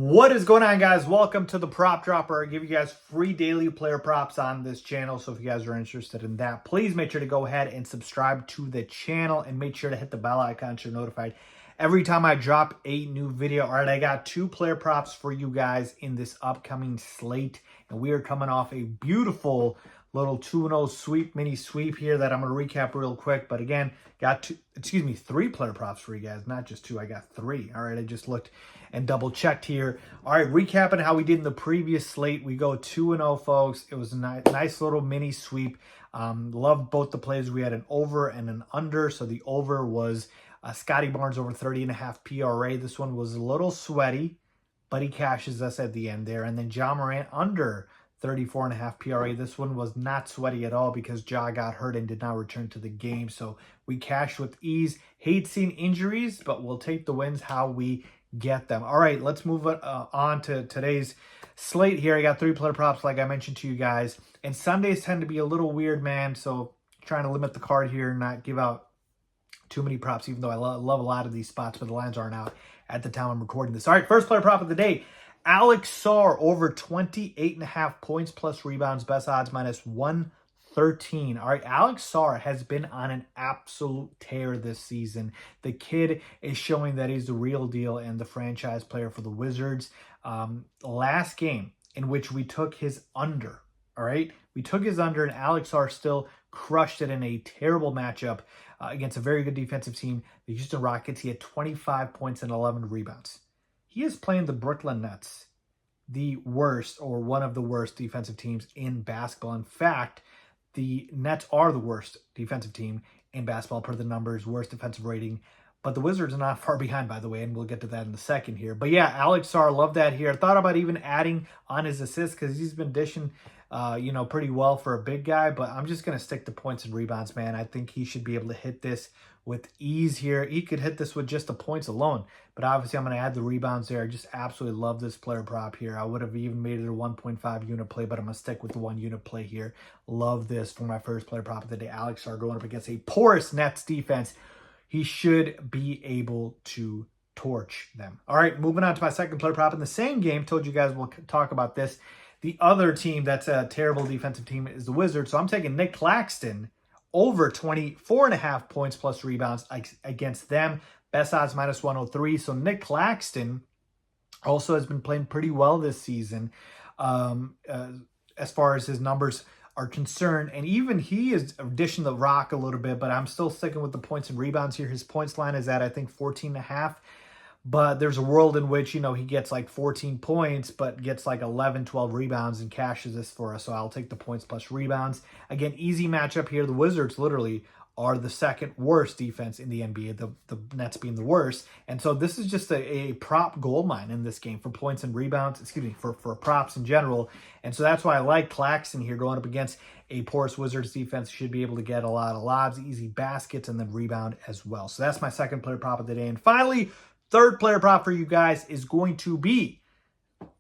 What is going on, guys? Welcome to the Prop Dropper. I give you guys free daily player props on this channel. So if you guys are interested in that, please make sure to go ahead and subscribe to the channel and make sure to hit the bell icon so you're notified every time I drop a new video. All right, I got two player props for you guys in this upcoming slate, and we are coming off a beautiful little 2-0 sweep, mini sweep here that I'm going to recap real quick. But again, got three player props for you guys, not just two. I got three. All right, I just looked and double checked here. All right, recapping how we did in the previous slate. We go 2-0, folks. It was a nice little mini sweep. Loved both the plays. We had an over and an under. So the over was Scotty Barnes over 30.5 PRA. This one was a little sweaty, but he cashes us at the end there. And then Ja Morant under 34.5 PRA. This one was not sweaty at all because Ja got hurt and did not return to the game. So we cashed with ease. Hate seeing injuries, but we'll take the wins how we get them. All right, let's move on to today's slate here. I got three player props like I mentioned to you guys. And Sundays tend to be a little weird, man. So trying to limit the card here and not give out too many props, even though I love a lot of these spots, but the lines aren't out at the time I'm recording this. All right, first player prop of the day. Alex Sarr over 28.5 points plus rebounds, best odds minus 113. All right, Alex Sarr has been on an absolute tear this season. The kid is showing that he's the real deal and the franchise player for the Wizards. Last game in which we took his under, all right? We took his under, and Alex Sarr still crushed it in a terrible matchup against a very good defensive team, the Houston Rockets. He had 25 points and 11 rebounds. He is playing the Brooklyn Nets, the worst or one of the worst defensive teams in basketball. In fact, the Nets are the worst defensive team in basketball per the numbers, worst defensive rating. But the Wizards are not far behind, by the way, and we'll get to that in a second here. But yeah, Alex Sarr, love that here. I thought about even adding on his assists because he's been dishing, pretty well for a big guy. But I'm just going to stick to points and rebounds, man. I think he should be able to hit this with ease here. He could hit this with just the points alone. But obviously, I'm going to add the rebounds there. I just absolutely love this player prop here. I would have even made it a 1.5 unit play, but I'm going to stick with the 1 unit play here. Love this for my first player prop of the day. Alex Sarr going up against a porous Nets defense. He should be able to torch them. All right, moving on to my second player prop in the same game. Told you guys we'll talk about this. The other team that's a terrible defensive team is the Wizards. So I'm taking Nick Claxton over 24.5 points plus rebounds against them. Best odds minus 103. So Nick Claxton also has been playing pretty well this season as far as his numbers are concerned. And even he is dishing the rock a little bit, but I'm still sticking with the points and rebounds here. His points line is at, I think, 14.5. But there's a world in which, he gets like 14 points, but gets like 11, 12 rebounds and cashes this for us. So I'll take the points plus rebounds. Again, easy matchup here. The Wizards literally are the second worst defense in the NBA, the Nets being the worst. And so this is just a prop gold mine in this game for points and rebounds, for props in general. And so that's why I like Claxton here going up against a porous Wizards defense. Should be able to get a lot of lobs, easy baskets, and then rebound as well. So that's my second player prop of the day. And finally, third player prop for you guys is going to be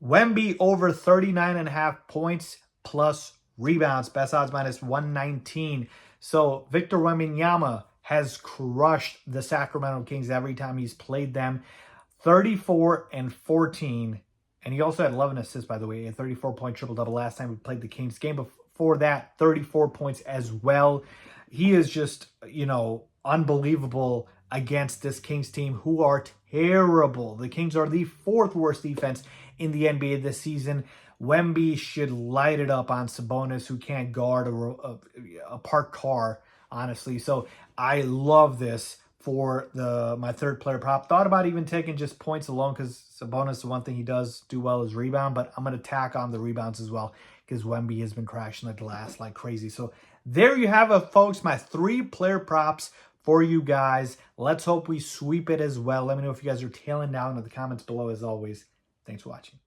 Wemby over 39.5 points plus rebounds, best odds minus 119. So Victor Wembanyama has crushed the Sacramento Kings every time he's played them. 34 and 14. And he also had 11 assists, by the way, a 34-point triple-double last time we played the Kings. Game before that, 34 points as well. He is just, unbelievable against this Kings team, who are terrible. The Kings are the fourth worst defense in the NBA this season. Wemby should light it up on Sabonis, who can't guard a parked car, honestly. So I love this for my third player prop. Thought about even taking just points alone because Sabonis, the one thing he does do well is rebound, but I'm going to tack on the rebounds as well because Wemby has been crashing the glass like crazy. So there you have it, folks, my 3 player props for you guys. Let's hope we sweep it as well. Let me know if you guys are tailing down in the comments below as always. Thanks for watching.